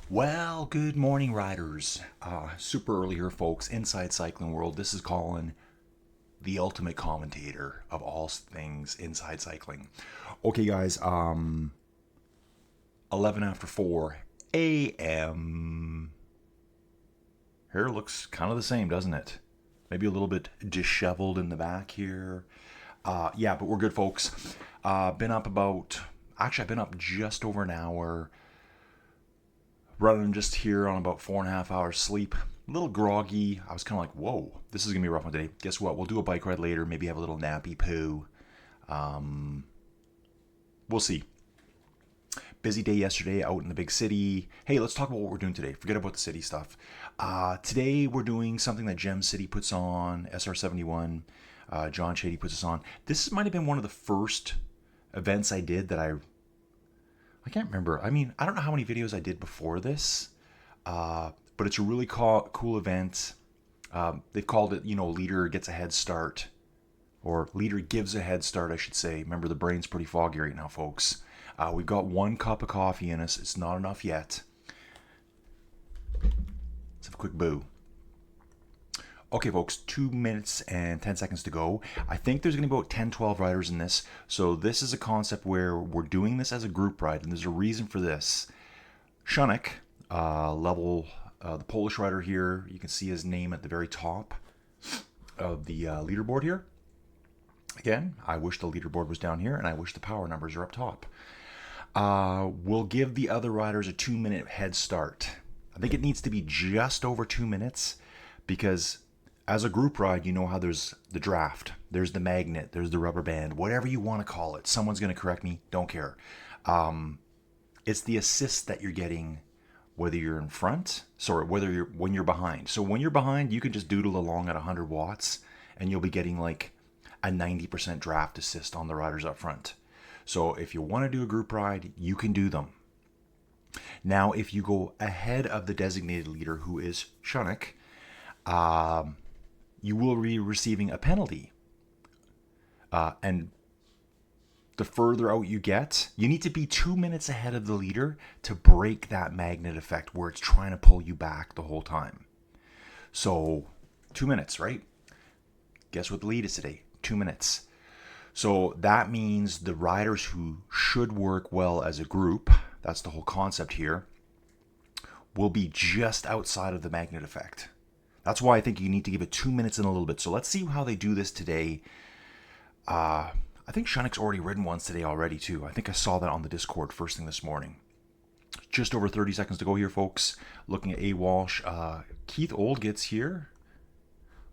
Well, good morning, riders. Super early here, folks. Inside Cycling World. This is Colin, the ultimate commentator of all things inside cycling. Okay, guys. 11 after 4 a.m. Hair looks kind of the same, doesn't it? Maybe a little bit disheveled in the back here. Yeah, but we're good, folks. Been up about. Actually, I've been up just over an hour. Running just here on about 4.5 hours sleep. A little groggy. I was kind of like, whoa, this is going to be a rough one today. Guess what? We'll do a bike ride later. Maybe have a little nappy poo. We'll see. Busy day yesterday out in the big city. Hey, let's talk about what we're doing today. Forget about the city stuff. Today we're doing something that Gem City puts on, SR71. John Shady puts us on. This might have been one of the first events I did that I can't remember. I mean, I don't know how many videos I did before this, but it's a really cool event. They've called it, leader gets a head start, or leader gives a head start, I should say. Remember, the brain's pretty foggy right now, folks. We've got 1 cup of coffee in us. It's not enough yet. Let's have a quick boo. Okay, folks, 2 minutes and 10 seconds to go. I think there's going to be about 10, 12 riders in this. So this is a concept where we're doing this as a group ride, and there's a reason for this. Shunik, the Polish rider here, you can see his name at the very top of the leaderboard here. Again, I wish the leaderboard was down here, and I wish the power numbers are up top. We'll give the other riders a 2-minute head start. I think it needs to be just over 2 minutes because as a group ride, you know how there's the draft, there's the magnet, there's the rubber band, whatever you want to call it. Someone's going to correct me, don't care. It's the assist that you're getting whether you're in front, when you're behind. So when you're behind, you can just doodle along at 100 watts and you'll be getting like a 90% draft assist on the riders up front. So if you want to do a group ride, you can do them. Now, if you go ahead of the designated leader, who is Shunik, you will be receiving a penalty. And the further out you get, you need to be 2 minutes ahead of the leader to break that magnet effect where it's trying to pull you back the whole time. So 2 minutes, right? Guess what the lead is today? 2 minutes. So that means the riders who should work well as a group, that's the whole concept here, will be just outside of the magnet effect. That's why I think you need to give it 2 minutes and a little bit. So let's see how they do this today. I think Shunik's already ridden once today already too. I think I saw that on the Discord first thing this morning. Just over 30 seconds to go here, folks. Looking at A. Walsh. Keith Old gets here.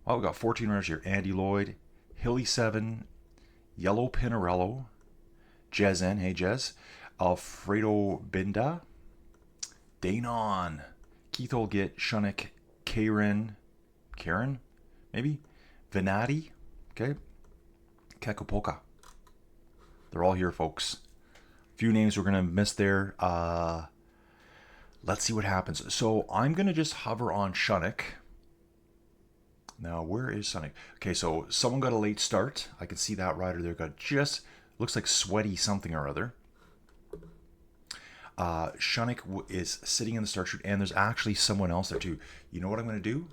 Well, we got 14 riders here. Andy Lloyd, Hilly 7, Yellow Pinarello, Jez N. Hey, Jez. Alfredo Binda, Danon, Keith Old get, Shunik, Karen, maybe? Venati, okay? Kekopolka. They're all here, folks. Few names we're going to miss there. Let's see what happens. So I'm going to just hover on Shunik. Now, where is Shunik? Okay, so someone got a late start. I can see that rider there got just, looks like sweaty something or other. Shunik is sitting in the start chute, and there's actually someone else there too. You know what I'm going to do?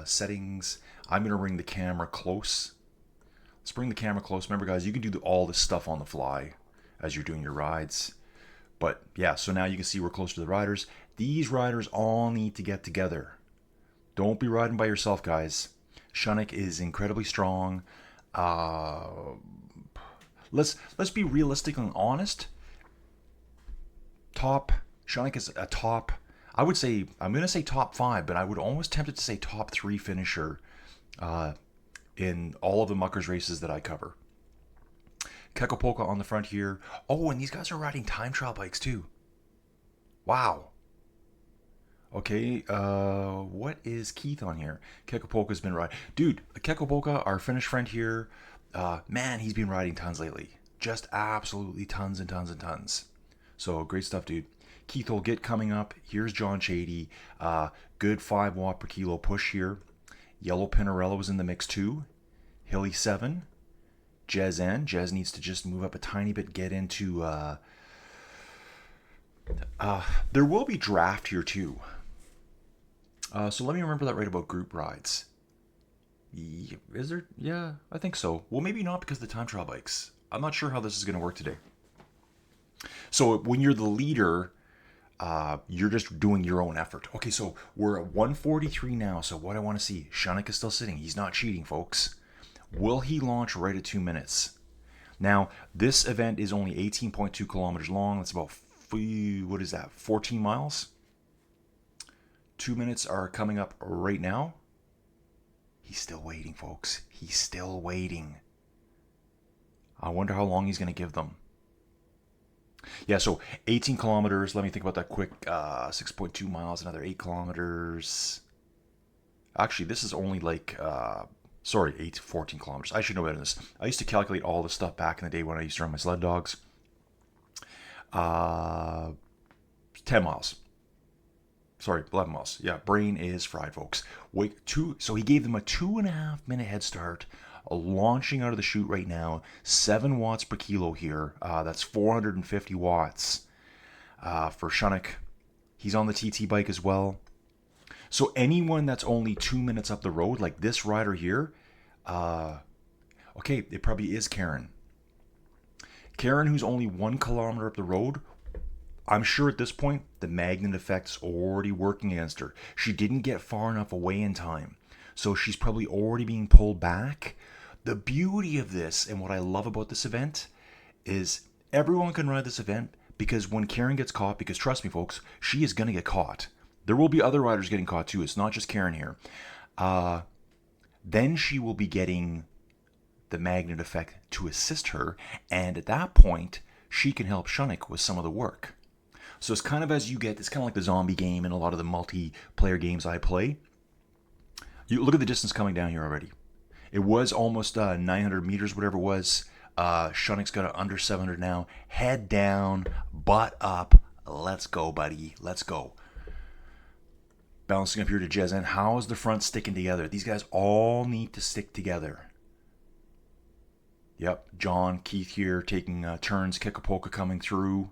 Settings. I'm going to bring the camera close. Let's bring the camera close. Remember, guys, you can do all this stuff on the fly as you're doing your rides. But yeah, so now you can see we're closer to the riders. These riders all need to get together. Don't be riding by yourself, guys. Shunik is incredibly strong. Let's be realistic and honest. Shunik is a top, I would say, I'm going to say top 5, but I would almost tempted to say top 3 finisher in all of the Muckers races that I cover. Kekopolka on the front here. Oh, and these guys are riding time trial bikes too. Wow. Okay, what is Keith on here? Kekopolka's been riding. Dude, Kekopolka, our Finnish friend here, man, he's been riding tons lately. Just absolutely tons and tons and tons. So great stuff, dude. Keith will get coming up. Here's John Shady. Good 5 watt per kilo push here. Yellow Pinarello is in the mix too. Hilly 7. Jez N. Jez needs to just move up a tiny bit, get into There will be draft here too. So let me remember that right about group rides. Is there? Yeah, I think so. Well, maybe not because of the time trial bikes. I'm not sure how this is going to work today. So when you're the leader, you're just doing your own effort. Okay, so we're at 143 now. So what I want to see, Shunik is still sitting. He's not cheating, folks. Will he launch right at 2 minutes? Now, this event is only 18.2 kilometers long. That's about, what is that, 14 miles? 2 minutes are coming up right now. He's still waiting, folks. He's still waiting. I wonder how long he's going to give them. Yeah, so 18 kilometers. Let me think about that quick. 6.2 miles, another 8 kilometers. Actually, this is only like, 14 kilometers. I should know better than this. I used to calculate all this stuff back in the day when I used to run my sled dogs. 10 miles. Sorry, 11 miles. Yeah, brain is fried, folks. So he gave them a 2.5-minute head start, launching out of the chute right now. 7 watts per kilo here. That's 450 watts for Shunik. He's on the TT bike as well. So anyone that's only 2 minutes up the road, like this rider here, okay, it probably is Karen. Karen, who's only 1 kilometer up the road, I'm sure at this point, the magnet effect's already working against her. She didn't get far enough away in time, so she's probably already being pulled back. The beauty of this, and what I love about this event, is everyone can ride this event, because when Karen gets caught, because trust me folks, she is going to get caught. There will be other riders getting caught too. It's not just Karen here. Then she will be getting the magnet effect to assist her, and at that point, she can help Shunik with some of the work. So it's kind of as you get, it's kind of like the zombie game and a lot of the multiplayer games I play. You look at the distance coming down here already. It was almost 900 meters, whatever it was. Shunik's got it under 700 now. Head down, butt up. Let's go, buddy. Let's go. Bouncing up here to Jezen. How is the front sticking together? These guys all need to stick together. Yep, John, Keith here taking turns. Kikapoka coming through.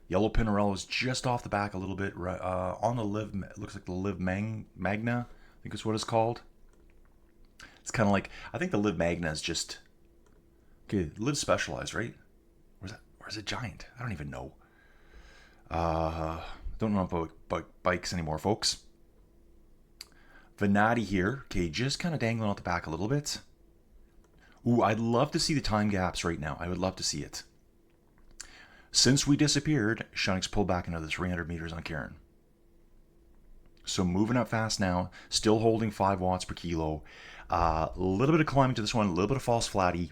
Yellow Pinarello is just off the back a little bit. On the Live, looks like the Live Magna, I think is what it's called. It's kind of like, I think the Live Magna is just, okay, Live Specialized, right? Or is it Giant? I don't even know. Don't know about bikes anymore, folks. Venati here, okay, just kind of dangling out the back a little bit. Ooh, I'd love to see the time gaps right now. I would love to see it. Since we disappeared, Shunik's pulled back another 300 meters on Karen. So moving up fast now, still holding 5 watts per kilo. A little bit of climbing to this one, a little bit of false flatty.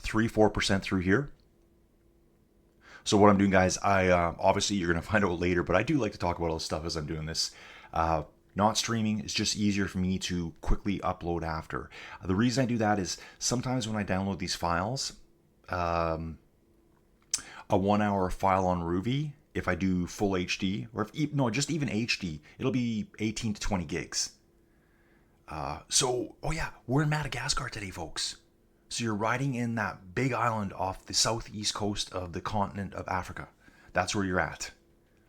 3-4% through here. So what I'm doing, guys, I obviously you're going to find out later, but I do like to talk about all this stuff as I'm doing this. Not streaming, it's just easier for me to quickly upload after. The reason I do that is sometimes when I download these files, a 1 hour file on Rouvy, if I do full HD, or just even HD, it'll be 18 to 20 gigs. Oh yeah, we're in Madagascar today, folks. So you're riding in that big island off the southeast coast of the continent of Africa. That's where you're at.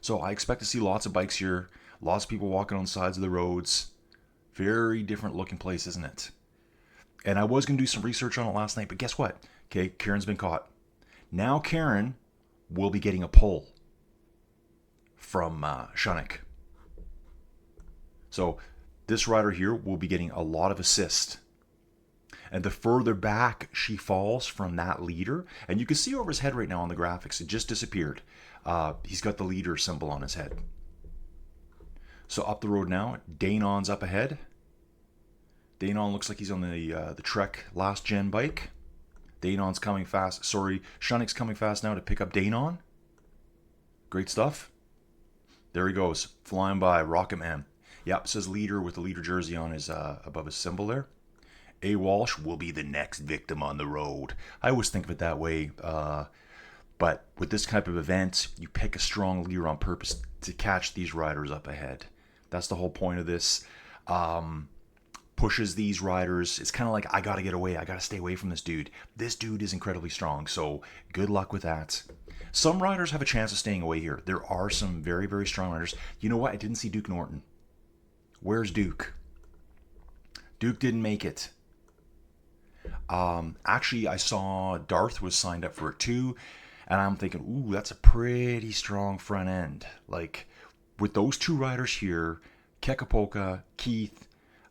So I expect to see lots of bikes here, lots of people walking on the sides of the roads. Very different looking place, isn't it? And I was going to do some research on it last night, but guess what? Okay, Karen's been caught. Now Karen will be getting a pull from Shunik. So this rider here will be getting a lot of assist. And the further back she falls from that leader, and you can see over his head right now on the graphics, it just disappeared. He's got the leader symbol on his head. So up the road now, Danon's up ahead. Danon looks like he's on the Trek last gen bike. Danon's coming fast. Sorry, Shunik's coming fast now to pick up Danon. Great stuff. There he goes, flying by, Rocket Man. Yep, says leader with the leader jersey on his above his symbol there. A. Walsh will be the next victim on the road. I always think of it that way. But with this type of event, you pick a strong leader on purpose to catch these riders up ahead. That's the whole point of this. Pushes these riders. It's kind of like, I got to get away. I got to stay away from this dude. This dude is incredibly strong. So good luck with that. Some riders have a chance of staying away here. There are some very, very strong riders. You know what? I didn't see Duke Norton. Where's Duke? Duke didn't make it. Actually, I saw Darth was signed up for it too, and I'm thinking, ooh, that's a pretty strong front end. Like, with those two riders here, Kekapoka, Keith,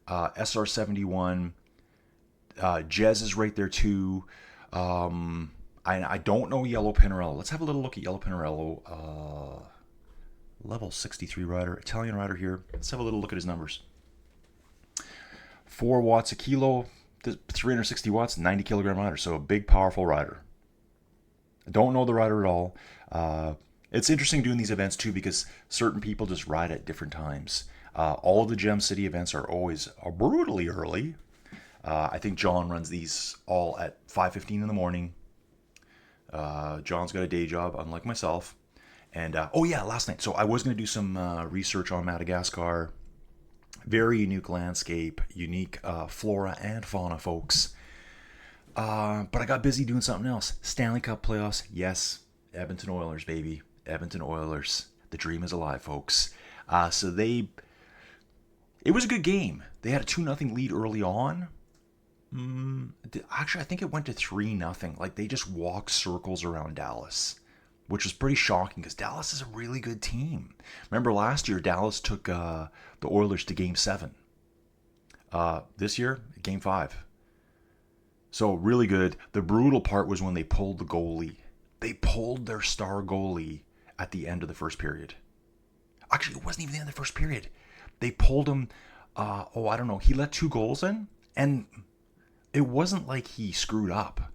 SR71, Jez is right there too. I don't know Yellow Pinarello. Let's have a little look at Yellow Pinarello. Level 63 rider, Italian rider here. Let's have a little look at his numbers. 4 watts a kilo, 360 watts, 90 kilogram rider. So a big, powerful rider. I don't know the rider at all. It's interesting doing these events too because certain people just ride at different times. All of the Gem City events are always brutally early. I think John runs these all at 5:15 in the morning. John's got a day job, unlike myself. And, last night. So I was going to do some research on Madagascar. Very unique landscape, unique flora and fauna, folks. But I got busy doing something else. Stanley Cup playoffs, yes. Edmonton Oilers, baby. Edmonton Oilers. The dream is alive, folks. It was a good game. They had a 2-0 lead early on. Actually, I think it went to 3-0. Like, they just walked circles around Dallas, which was pretty shocking because Dallas is a really good team. Remember last year, Dallas took the Oilers to Game 7. This year, Game 5. So, really good. The brutal part was when they pulled the goalie. They pulled their star goalie at the end of the first period. Actually, it wasn't even the end of the first period. They pulled him, I don't know. He let 2 goals in, and it wasn't like he screwed up.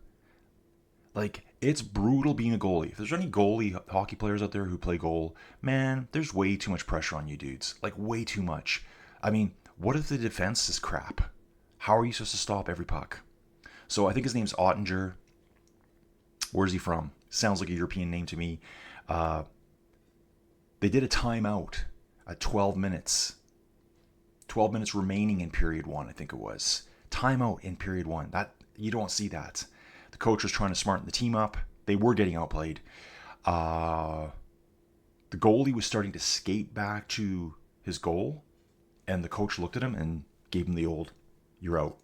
Like, it's brutal being a goalie. If there's any goalie hockey players out there who play goal, man, there's way too much pressure on you dudes. Like, way too much. I mean, what if the defense is crap? How are you supposed to stop every puck? So I think his name's Ottinger. Where's he from? Sounds like a European name to me. They did a timeout at 12 minutes. 12 minutes remaining in period 1, I think it was. Timeout in period 1. That you don't see that. The coach was trying to smarten the team up. They were getting outplayed. The goalie was starting to skate back to his goal, and the coach looked at him and gave him the old, "You're out."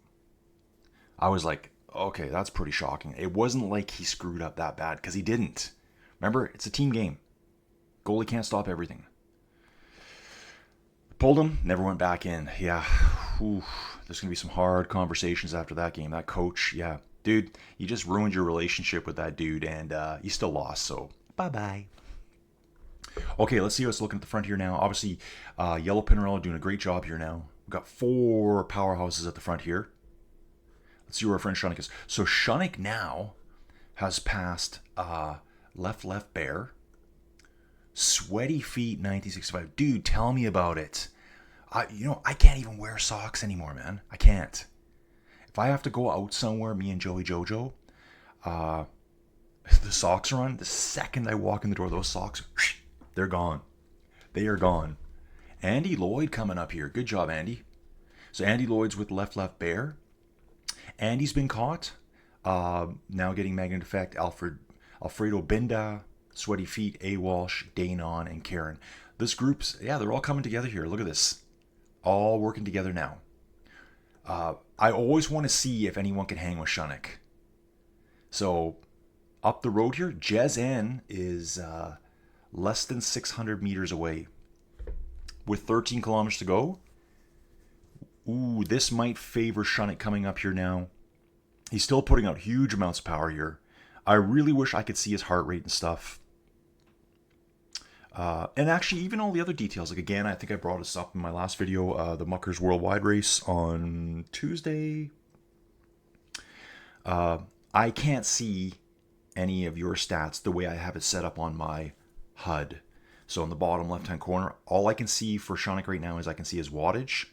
I was like, okay, that's pretty shocking. It wasn't like he screwed up that bad, because he didn't. Remember, it's a team game. Goalie can't stop everything. Pulled him, never went back in. Yeah, there's going to be some hard conversations after that game. That coach, yeah. Dude, you just ruined your relationship with that dude, and you still lost, so bye-bye. Okay, let's see what's looking at the front here now. Obviously, Yellow Pinarello doing a great job here now. We've got 4 powerhouses at the front here. Let's see where our friend Shunnick is. So Shunnick now has passed Left Bear, Sweaty Feet 1965. Dude, tell me about it. I can't even wear socks anymore, man. I can't. If I have to go out somewhere, me and Joey Jojo, the socks are on. The second I walk in the door, those socks, they're gone. They are gone. Andy Lloyd coming up here. Good job, Andy. So Andy Lloyd's with Left Bear. Andy's been caught. Now getting Magnet Effect. Alfredo Binda, Sweaty Feet, A. Walsh, Danon, and Karen. This group's, they're all coming together here. Look at this. All working together now. I always want to see if anyone can hang with Shunnick. So, up the road here, Jez N is less than 600 meters away. With 13 kilometers to go. Ooh, this might favor Shunnick coming up here now. He's still putting out huge amounts of power here. I really wish I could see his heart rate and stuff. And actually, even all the other details. Like, again, I think I brought this up in my last video, the Muckers Worldwide race on Tuesday. I can't see any of your stats the way I have it set up on my HUD. So in the bottom left-hand corner, all I can see for Shunnick right now is I can see his wattage.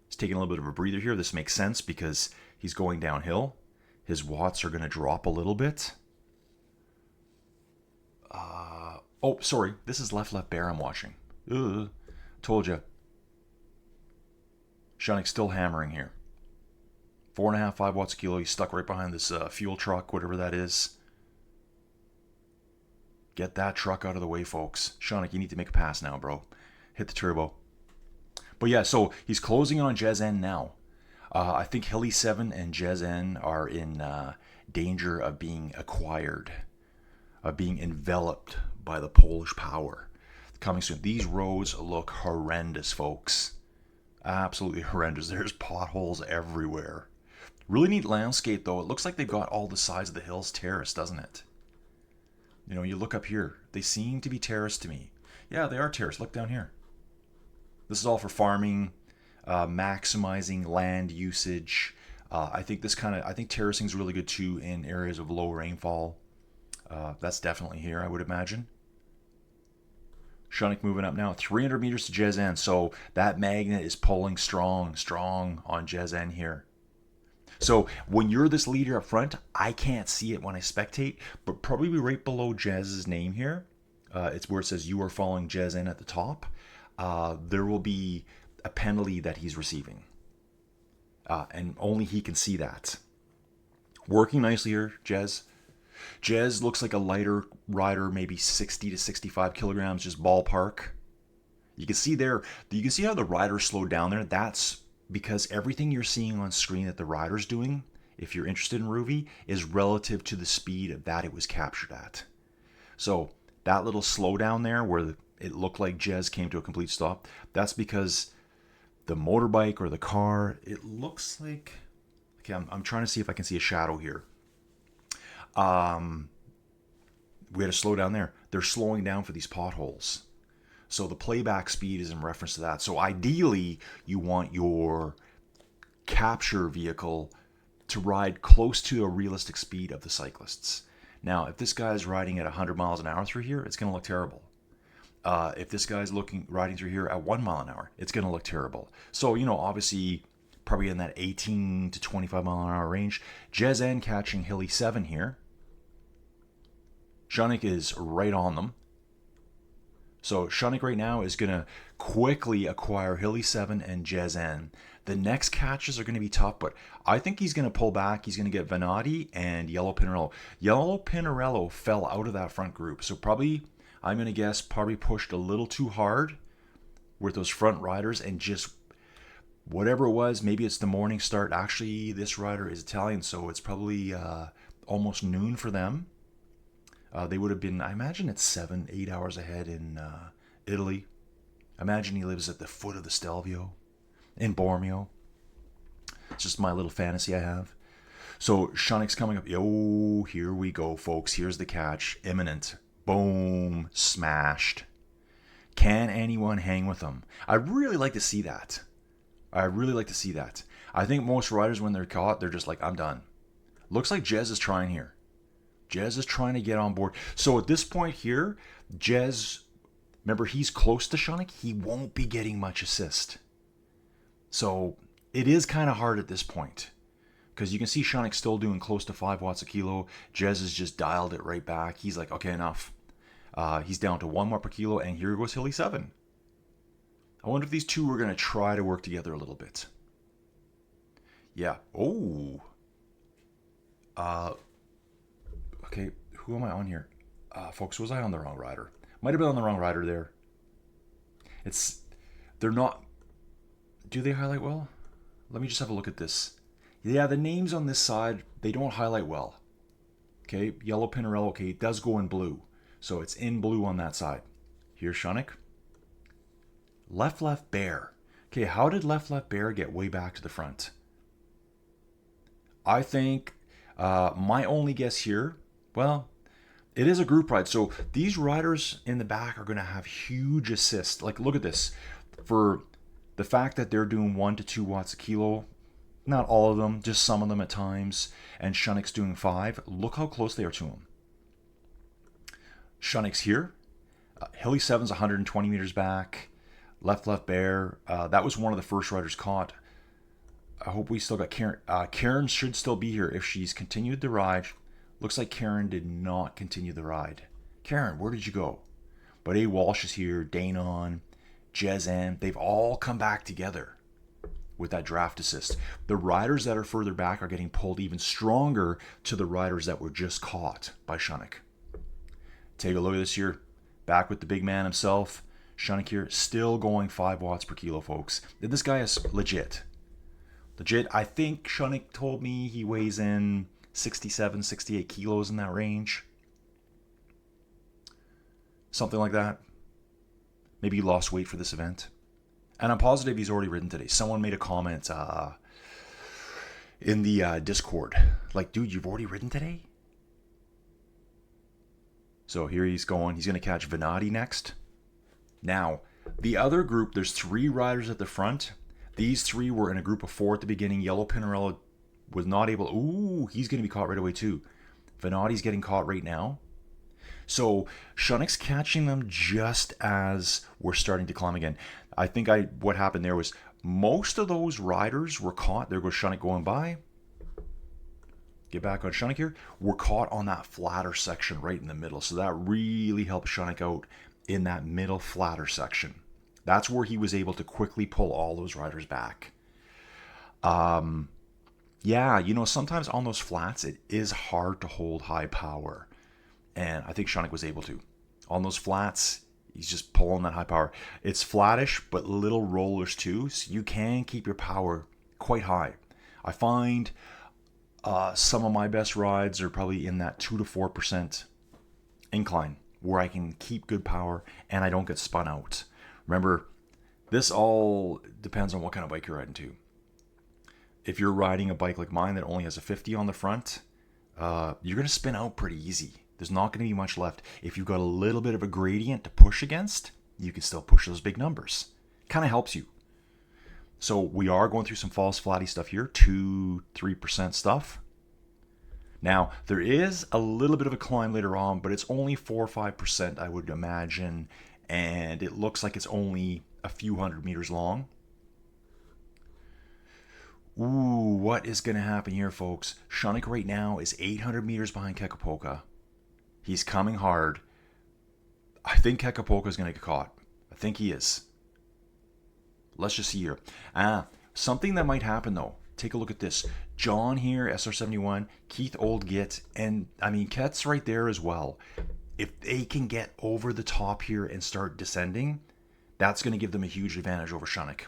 He's taking a little bit of a breather here. This makes sense because he's going downhill. His watts are going to drop a little bit. Sorry. This is Left Bear I'm watching. Told you. Shunnick's still hammering here. 4.5, 5 watts a kilo. He's stuck right behind this fuel truck, whatever that is. Get that truck out of the way, folks. Shanik, you need to make a pass now, bro. Hit the turbo. But yeah, so he's closing on Jez N now. I think Hilly 7 and Jez N are in danger of being acquired, of being enveloped by the Polish power. Coming soon. These roads look horrendous, folks. Absolutely horrendous. There's potholes everywhere. Really neat landscape, though. It looks like they've got all the sides of the hills terraced, doesn't it? You know, you look up here. They seem to be terraced to me. Yeah, they are terraced. Look down here. This is all for farming, maximizing land usage. I think terracing is really good too in areas of low rainfall. That's definitely here, I would imagine. Shanik moving up now, 300 meters to Jez N. So that magnet is pulling strong on Jez N here. So when you're this leader up front, I can't see it when I spectate, but probably right below Jez's name here, it's where it says you are following Jez N at the top. There will be a penalty that he's receiving. And only he can see that. Working nicely here, Jez. Jez looks like a lighter rider, maybe 60 to 65 kilograms, just ballpark. You can see there, you can see how the rider slowed down there. That's because everything you're seeing on screen that the rider's doing, if you're interested in Rouvy, is relative to the speed that it was captured at. So that little slowdown there where it looked like Jez came to a complete stop, that's because the motorbike or the car, it looks like... Okay, I'm trying to see if I can see a shadow here. We had to slow down there. They're slowing down for these potholes. So the playback speed is in reference to that. So ideally, you want your capture vehicle to ride close to a realistic speed of the cyclists. Now, if this guy's riding at 100 miles an hour through here, it's going to look terrible. If this guy's riding through here at 1 mile an hour, it's going to look terrible. So, obviously, probably in that 18 to 25 mile an hour range. Jez N catching Hilly 7 here. Shanik is right on them. So Shanik right now is going to quickly acquire Hilly 7 and Jez N. The next catches are going to be tough, but I think he's going to pull back. He's going to get Venati and Yellow Pinarello. Yellow Pinarello fell out of that front group, so probably, I'm going to guess, probably pushed a little too hard with those front riders and just whatever it was, maybe it's the morning start. Actually, this rider is Italian, so it's probably almost noon for them. They would have been, I imagine it's 7-8 hours ahead in Italy. Imagine he lives at the foot of the Stelvio in Bormio. It's just my little fantasy I have. So Shanik's coming up. Yo, here we go, folks. Here's the catch. Imminent. Boom. Smashed. Can anyone hang with him? I'd really like to see that. I think most riders, when they're caught, they're just like, I'm done. Looks like Jez is trying here. Jez is trying to get on board. So at this point here, Jez, remember, he's close to Shanik. He won't be getting much assist. So it is kind of hard at this point. Because you can see Shanik still doing close to 5 watts a kilo. Jez has just dialed it right back. He's like, okay, enough. He's down to 1 watt per kilo. And here goes Hilly 7. I wonder if these two are going to try to work together a little bit. Yeah. Oh. Okay, who am I on here? Folks, was I on the wrong rider? Might have been on the wrong rider there. They're not... Do they highlight well? Let me just have a look at this. Yeah, the names on this side, they don't highlight well. Okay, Yellow Pinarello, okay, it does go in blue. So it's in blue on that side. Here's Shanik. Left Bear. Okay, how did Left Bear get way back to the front? I think my only guess here, well, it is a group ride. So these riders in the back are going to have huge assist. Like, look at this. For the fact that they're doing 1 to 2 watts a kilo, not all of them, just some of them at times, and Shanik's doing 5, look how close they are to him. Shanik's here. Hilly 7's 120 meters back. Left Bear. That was one of the first riders caught. I hope we still got Karen. Karen should still be here if she's continued the ride. Looks like Karen did not continue the ride. Karen, where did you go? But A. Walsh is here, Danon, Jez N. They've all come back together with that draft assist. The riders that are further back are getting pulled even stronger to the riders that were just caught by Shanik. Take a look at this here. Back with the big man himself. Shunnick here, still going 5 watts per kilo, folks. This guy is legit. Legit. I think Shunnick told me he weighs in 67, 68 kilos in that range. Something like that. Maybe he lost weight for this event. And I'm positive he's already ridden today. Someone made a comment in the Discord. Like, dude, you've already ridden today? So here he's going. He's going to catch Venati next. Now, the other group, there's 3 riders at the front. These 3 were in a group of 4 at the beginning. Yellow Pinarello was not able... Ooh, he's going to be caught right away too. Venati's getting caught right now. So Shunnick's catching them just as we're starting to climb again. I think what happened there was most of those riders were caught. There goes Shunnick going by. Get back on Shunnick here. We're caught on that flatter section right in the middle. So that really helped Shunnick out in that middle flatter section. That's where he was able to quickly pull all those riders back. Yeah, you know, sometimes on those flats, it is hard to hold high power. And I think Shunnick was able to. On those flats, he's just pulling that high power. It's flattish, but little rollers too. So you can keep your power quite high. I find some of my best rides are probably in that 2 to 4% incline, where I can keep good power and I don't get spun out. Remember, this all depends on what kind of bike you're riding too. If you're riding a bike like mine that only has a 50 on the front, you're going to spin out pretty easy. There's not going to be much left. If you've got a little bit of a gradient to push against, you can still push those big numbers. Kind of helps you. So we are going through some false flatty stuff here, 2-3% stuff. Now, there is a little bit of a climb later on, but it's only 4 or 5%, I would imagine, and it looks like it's only a few hundred meters long. Ooh, what is going to happen here, folks? Shunnick right now is 800 meters behind Kekapoka. He's coming hard. I think Kekapoka is going to get caught. I think he is. Let's just see here. Something that might happen, though. Take a look at this. John here, SR71, Keith Oldgit, and I mean, Ket's right there as well. If they can get over the top here and start descending, that's going to give them a huge advantage over Shunnick.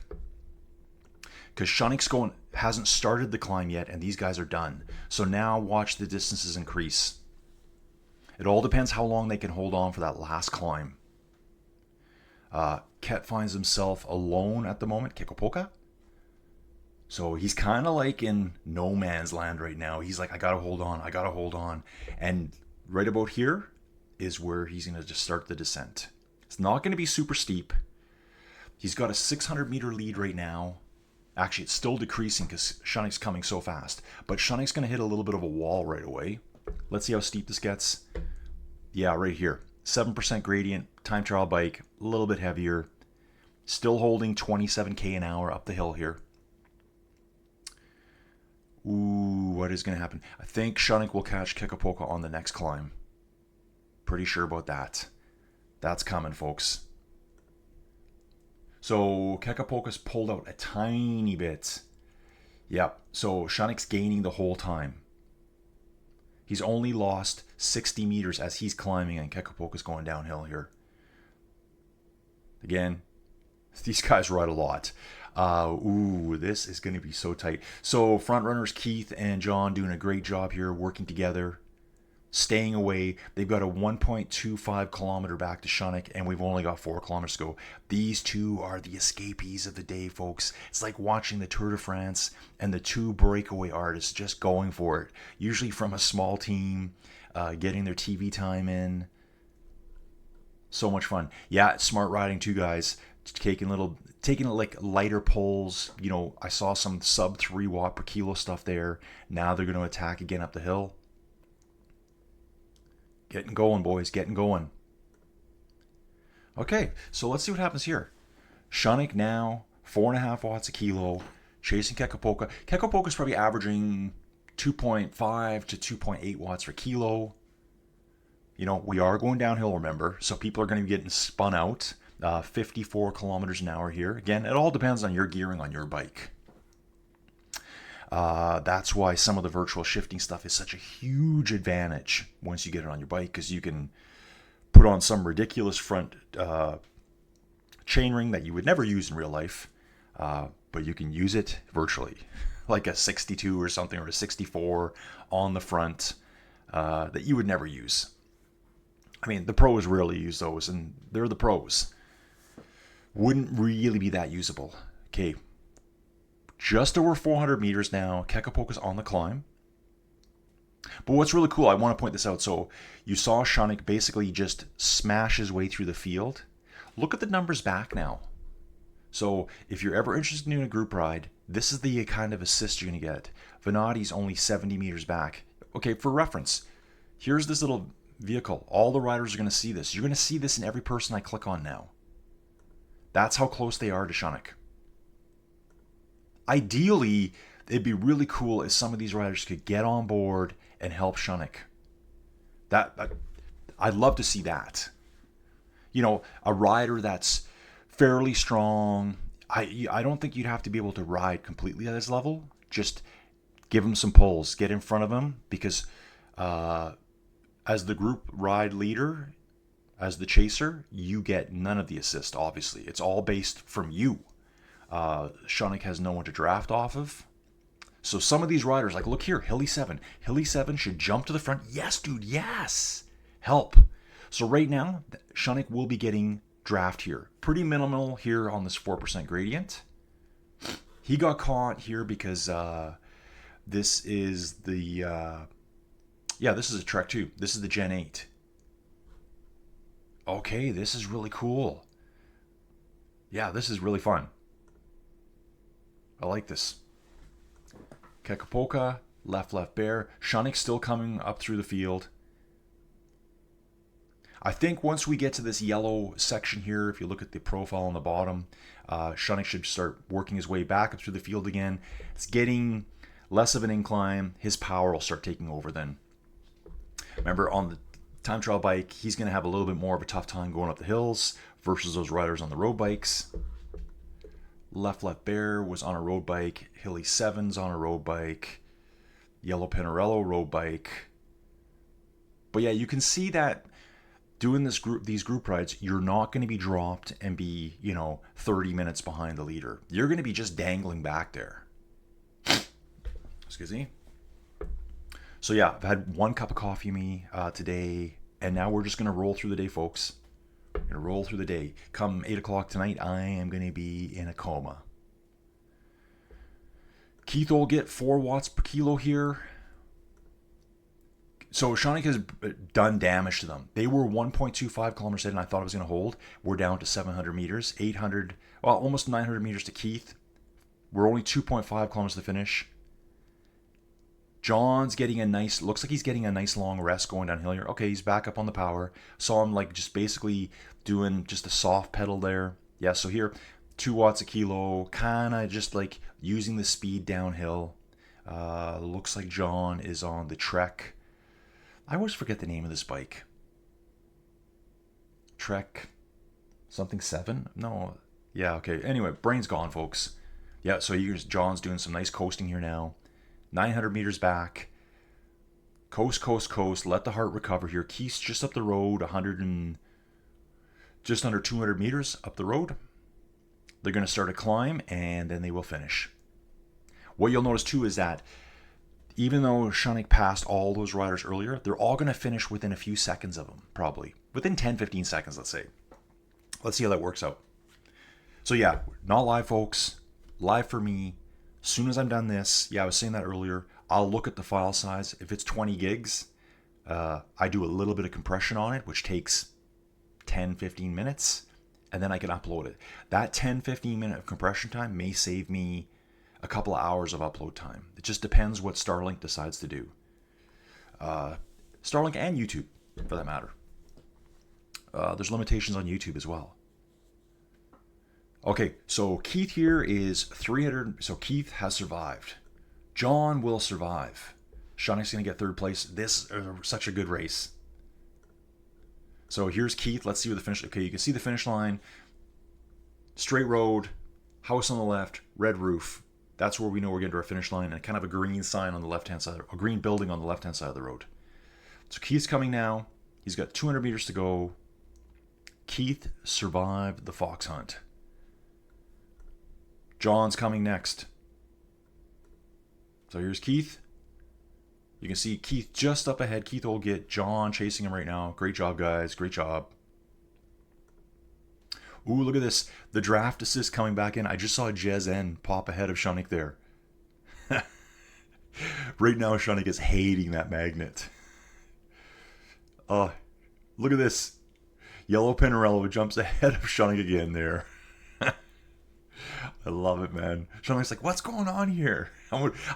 Because Shunnick's hasn't started the climb yet, and these guys are done. So now watch the distances increase. It all depends how long they can hold on for that last climb. Ket finds himself alone at the moment, Kekapoka. So he's kind of like in no man's land right now. He's like, I gotta hold on. And right about here is where he's gonna just start the descent. It's not gonna be super steep. He's got a 600 meter lead right now. Actually, it's still decreasing because Shunnick's coming so fast. But Shunnick's gonna hit a little bit of a wall right away. Let's see how steep this gets. Yeah, right here. 7% gradient, time trial bike, a little bit heavier. Still holding 27k an hour up the hill here. Ooh, what is going to happen? I think Shunnick will catch Kekapoka on the next climb. Pretty sure about that. That's coming, folks. So Kekapoka's pulled out a tiny bit. Yep, so Shunnick's gaining the whole time. He's only lost 60 meters as he's climbing, and Kekapoka's going downhill here. Again, these guys ride a lot. Ooh, this is going to be so tight. So front runners Keith and John doing a great job here, working together, staying away. They've got a 1.25 kilometer back to Shunnick, and we've only got 4 kilometers to go. These two are the escapees of the day, folks. It's like watching the Tour de France and the 2 breakaway artists just going for it. Usually from a small team, getting their TV time in. So much fun. Yeah, it's smart riding too, guys. Taking like lighter pulls. You know, I saw some sub 3 watt per kilo stuff there. Now they're going to attack again up the hill. Getting going, boys. Getting going. Okay, so let's see what happens here. Shunnick now 4.5 watts a kilo, chasing Kekapoka. Kekapoka's probably averaging 2.5 to 2.8 watts per kilo. You know, we are going downhill, remember, so people are going to be getting spun out. 54 kilometers an hour here. Again, it all depends on your gearing on your bike. That's why some of the virtual shifting stuff is such a huge advantage once you get it on your bike, because you can put on some ridiculous front chainring that you would never use in real life, but you can use it virtually, like a 62 or something, or a 64 on the front that you would never use. I mean, the pros rarely use those, and they're the pros. Wouldn't really be that usable. Okay, just over 400 meters now. Kekapoka's on the climb. But what's really cool, I want to point this out. So you saw Shanick basically just smash his way through the field. Look at the numbers back now. So if you're ever interested in doing a group ride, this is the kind of assist you're going to get. Venati's only 70 meters back. Okay, for reference, here's this little vehicle. All the riders are going to see this. You're going to see this in every person I click on now. That's how close they are to Shanick. Ideally, it'd be really cool if some of these riders could get on board and help Shanick. I'd love to see that. You know, a rider that's fairly strong. I don't think you'd have to be able to ride completely at his level. Just give him some pulls, get in front of him, because as the group ride leader, as the chaser, you get none of the assist, obviously. It's all based from you. Shanick has no one to draft off of. So some of these riders, like look here, Hilly 7. Hilly 7 should jump to the front. Yes, dude, yes. Help. So right now, Shanick will be getting draft here. Pretty minimal here on this 4% gradient. He got caught here because this is the... this is a Trek 2. This is the Gen 8. Okay, this is really cool. Yeah, this is really fun. I like this. Kekapoka, left bear. Shanick's still coming up through the field. I think once we get to this yellow section here, if you look at the profile on the bottom, Shanick should start working his way back up through the field again. It's getting less of an incline. His power will start taking over then. Remember, on the time trial bike, he's going to have a little bit more of a tough time going up the hills versus those riders on the road bikes. Left bear was on a road bike. Hilly 7's on a road bike. Yellow Pinarello road bike. But yeah, you can see that doing these group rides, you're not going to be dropped and be, 30 minutes behind the leader. You're going to be just dangling back there. Excuse me. So yeah, I've had 1 cup of coffee today, and now we're just going to roll through the day, folks. We're going to roll through the day. Come 8 o'clock tonight, I am going to be in a coma. Keith will get 4 watts per kilo here. So Shanick has done damage to them. They were 1.25 kilometers ahead, and I thought it was going to hold. We're down to 700 meters, 800, well, almost 900 meters to Keith. We're only 2.5 kilometers to the finish. John's getting looks like he's getting a nice long rest going downhill here. Okay, he's back up on the power. Saw him just basically doing just a soft pedal there. Yeah, so here, 2 watts a kilo, kind of just using the speed downhill. Looks like John is on the Trek. I always forget the name of this bike. Trek something 7? No. Yeah, okay. Anyway, brain's gone, folks. Yeah, so John's doing some nice coasting here now. 900 meters back. Coast. Let the heart recover here. Keith's just up the road, just under 200 meters up the road. They're going to start a climb, and then they will finish. What you'll notice, too, is that even though Shanick passed all those riders earlier, they're all going to finish within a few seconds of him, probably. Within 10, 15 seconds, let's say. Let's see how that works out. So yeah, not live, folks. Live for me. As soon as I'm done this, I was saying that earlier, I'll look at the file size. If it's 20 gigs, I do a little bit of compression on it, which takes 10, 15 minutes, and then I can upload it. That 10, 15 minute of compression time may save me a couple of hours of upload time. It just depends what Starlink decides to do. Starlink and YouTube, for that matter. There's limitations on YouTube as well. Okay, so Keith here is 300. So Keith has survived. John will survive. Shanick's going to get 3rd place. This is such a good race. So here's Keith. Let's see where the finish. Okay, you can see the finish line. Straight road, house on the left, red roof. That's where we know we're getting to our finish line, and kind of a green sign on the left-hand side, a green building on the left-hand side of the road. So Keith's coming now. He's got 200 meters to go. Keith survived the fox hunt. John's coming next. So here's Keith. You can see Keith just up ahead. Keith will get John chasing him right now. Great job, guys. Great job. Ooh, look at this. The draft assist coming back in. I just saw Jez N pop ahead of Shunnik there. Right now, Shunnik is hating that magnet. Look at this. Yellow Pinarello jumps ahead of Shunnik again there. I love it, man. Shunnik's like, what's going on here?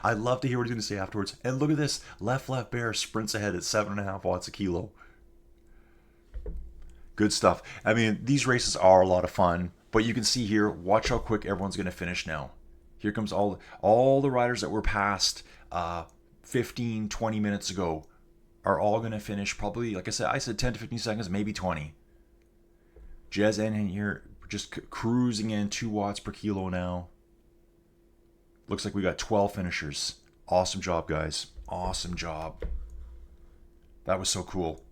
I'd love to hear what he's going to say afterwards. And look at this. Left bear sprints ahead at 7.5 watts a kilo. Good stuff. I mean, these races are a lot of fun. But you can see here, watch how quick everyone's going to finish now. Here comes all the riders that were passed 15, 20 minutes ago are all going to finish probably, like I said 10 to 15 seconds, maybe 20. Jez N in here just cruising in 2 watts per kilo now. Looks like we got 12 finishers. Awesome job, guys. Awesome job. That was so cool.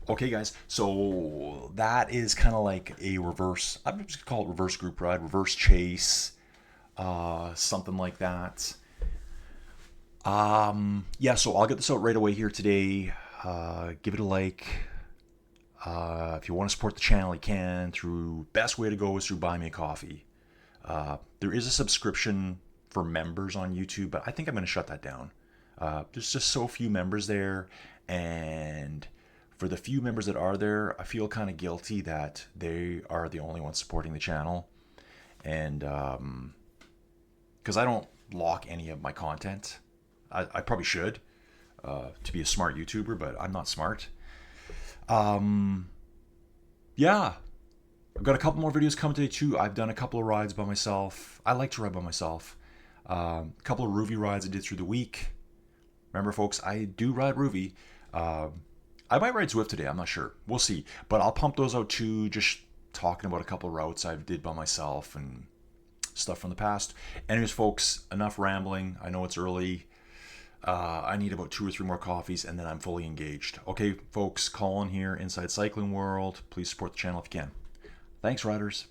Okay, guys, so that is kind of like a reverse, I'm just going to call it reverse group ride, reverse chase, something like that. Yeah, so I'll get this out right away here today. Give it a like. If you want to support the channel, you can. Best way to go is through Buy Me a Coffee. There is a subscription for members on YouTube, but I think I'm going to shut that down. There's just so few members there, and for the few members that are there, I feel kind of guilty that they are the only ones supporting the channel, and because I don't lock any of my content. I probably should to be a smart YouTuber, but I'm not smart. Yeah, I've got a couple more videos coming today too. I've done a couple of rides by myself. I like to ride by myself. A couple of Rouvy rides I did through the week. Remember, folks, I do ride Rouvy. I might ride Zwift today. I'm not sure. We'll see. But I'll pump those out too. Just talking about a couple of routes I did by myself and stuff from the past. Anyways, folks, enough rambling. I know it's early. I need about 2 or 3 more coffees, and then I'm fully engaged. Okay, folks, Colin here, Inside Cycling World. Please support the channel if you can. Thanks, riders.